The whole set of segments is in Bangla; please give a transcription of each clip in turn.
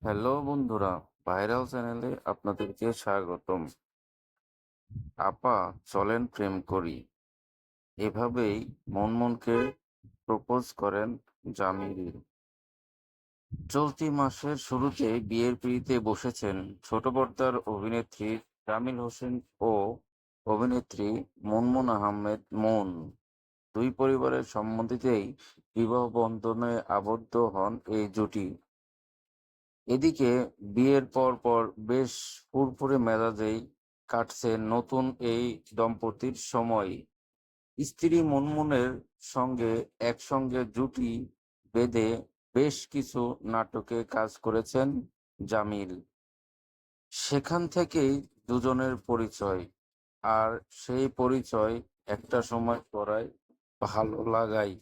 হ্যালো বন্ধুরা, ভাইরাল চ্যানেলে আপনাদেরকে স্বাগতম। আপা চলেন প্রেম করি, এভাবেই মনমনকে প্রপোজ করেন জামিল। চলতি মাসের শুরুতে বিয়ের পিঁড়িতে বসেছেন ছোট পর্দার অভিনেত্রী জামিল হোসেন ও অভিনেত্রী মুনমুন আহমেদ মুন। দুই পরিবারের সম্মতিতেই বিবাহ বন্ধনে আবদ্ধ হন এই জুটি। এদিকে বিয়ের পর বেশ ফুরফুরে মেজাজেই কাটছে নতুন এই দম্পতির সময়। স্ত্রী মুনমুনের সঙ্গে একসঙ্গে জুটি বেঁধে বেশ কিছু নাটকে কাজ করেছেন জামিল। সেখান থেকেই দুজনের পরিচয়। আর সেই পরিচয় একটা সময় পড়ায় ভালো লাগাই।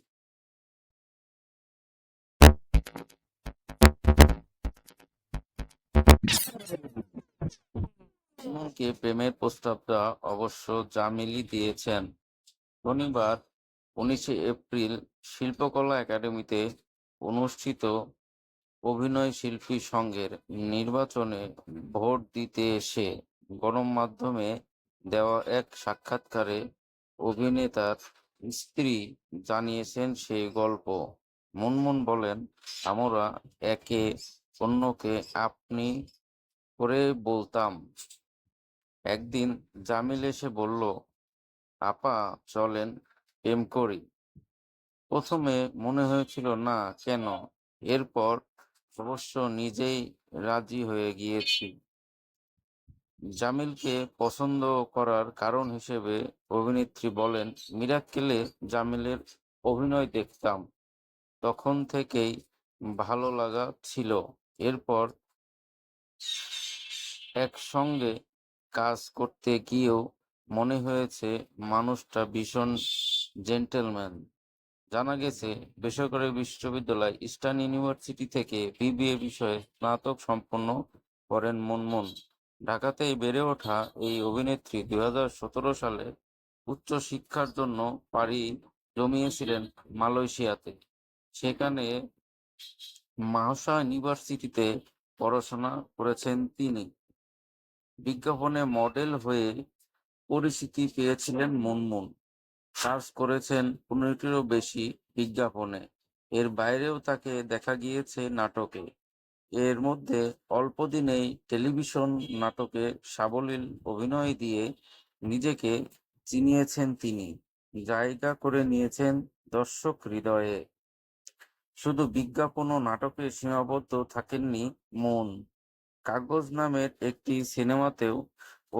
সুমনকে প্রেমের প্রস্তাবটা অবশ্য জামিলই দিয়েছেন। শনিবার 19 এপ্রিল শিল্পকলা একাডেমিতে অনুষ্ঠিত অভিনয় শিল্পী সংঘের নির্বাচনে ভোট দিতে এসে গণমাধ্যমে দেওয়া এক সাক্ষাৎকারে অভিনেতার স্ত্রী জানিয়েছেন সেই গল্প। মুনমুন বলেন, আমরা একে অন্যকে আপনি করে বলতাম। একদিন জামিল এসে বলল, আপা চলেন প্রেম করি। প্রথমে মনে হয়েছিল না কেন, এরপর অবশ্য নিজেই রাজি হয়ে গিয়েছি। জামিলকে পছন্দ করার কারণ হিসেবে অভিনেত্রী বলেন, মিরাক্কেলে জামিলের অভিনয় দেখতাম, তখন থেকেই ভালো লাগা ছিল। এরপর একসঙ্গে কাজ করতে গিয়েও মনে হয়েছে মানুষটা ভীষণ জেন্টেলম্যান। জানা গেছে, বেসরকারি বিশ্ববিদ্যালয় ইস্টার্ন ইউনিভার্সিটি থেকে বিবিএ বিষয়ে স্নাতক সম্পন্ন করেন মুনমুন। ঢাকাতেই বেড়ে ওঠা এই অভিনেত্রী 2017 সালে উচ্চশিক্ষার জন্য পাড়ি জমিয়েছিলেন মালয়েশিয়াতে। সেখানে মাহসা ইউনিভার্সিটিতে পড়াশোনা করেছেন তিনি। বিজ্ঞাপনে মডেল হয়ে পরিচিতি পেয়েছিলেন মুনমুন। কাজ করেছেন 15টিরও বেশি বিজ্ঞাপনে। এর বাইরেও তাকে দেখা গিয়েছে নাটকে। এর মধ্যে অল্প দিনেই টেলিভিশন নাটকে সাবলীল অভিনয় দিয়ে নিজেকে চিনিয়েছেন তিনি। জায়গা করে নিয়েছেন দর্শক হৃদয়ে। শুধু বিজ্ঞাপন ও নাটকে সীমাবদ্ধ থাকেননি মুন। কাগজ নামের একটি সিনেমাতেও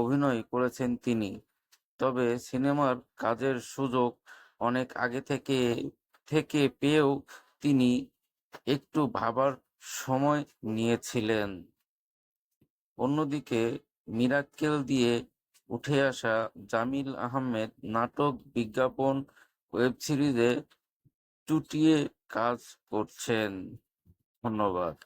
অভিনয় করেছেন তিনি। তবে সিনেমার কাজের সুযোগ অনেক আগে থেকে পেয়েও তিনি একটু ভাবার সময় নিয়েছিলেন। অন্যদিকে মিরাক্কেল দিয়ে উঠে আসা জামিল আহমেদ নাটক, বিজ্ঞাপন, ওয়েব সিরিজে চুটিয়ে কাজ করছেন। ধন্যবাদ।